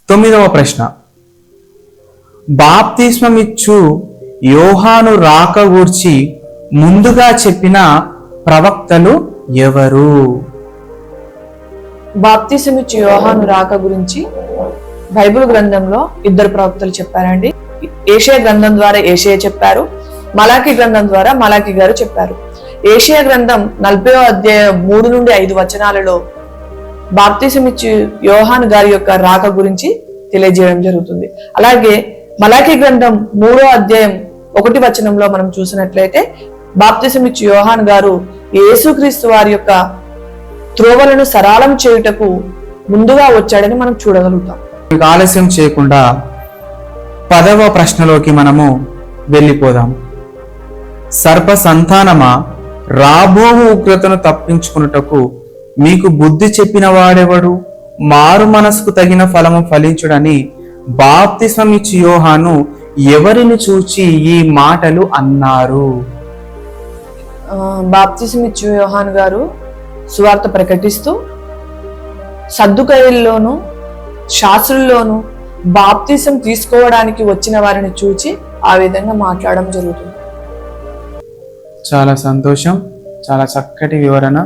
9వ ప్రశ్న, బాప్తిస్మమిచ్చు యోహాను రాక గూర్చి ముందుగా చెప్పిన ప్రవక్తలు ఎవరు? బాప్తిసమిచ్చు యోహాను రాక గురించి బైబిల్ గ్రంథంలో ఇద్దరు ప్రవక్తలు చెప్పారండి. ఏషియా గ్రంథం ద్వారా ఏషియా చెప్పారు, మలాకి గ్రంథం ద్వారా మలాకి గారు చెప్పారు. ఏషియా గ్రంథం 40వ అధ్యాయం 3 నుండి 5 వచనాలలో బాప్తిసమిచ్చు యోహాను గారి యొక్క రాక గురించి తెలియజేయడం జరుగుతుంది. అలాగే మలాకి గ్రంథం 3వ అధ్యాయం 1 వచనంలో మనం చూసినట్లయితే బాప్తిసమిచ్చు యోహాను గారు యేసుక్రీస్తు వారి యొక్క త్రోవలను సరళం చేయుటకు ముందుగా వచ్చాడని మనం చూడగలుగుతాం. ఆలస్యం చేయకుండా 10వ ప్రశ్నలోకి మనము వెళ్ళిపోదాం. సర్ప సంతానమా, రాబో ఉగ్రతను తప్పించుకున్నటకు మీకు బుద్ధి చెప్పిన వాడెవడు? మారు మనసుకు తగిన ఫలము ఫలించుడని బాప్తిస్మమిచ్చు యోహాను ఎవరిని చూచి ఈ మాటలు అన్నారు? బాప్తిస్మమిచ్చు యోహాను గారు సువార్త ప్రకటిస్తూ సద్దుకయ్యుల్లోను శాస్త్రుల్లోను బాప్తిసం తీసుకోవడానికి వచ్చిన వారిని చూచి ఆ విధంగా మాట్లాడడం జరుగుతుంది. చాలా సంతోషం, చాలా చక్కటి వివరణ.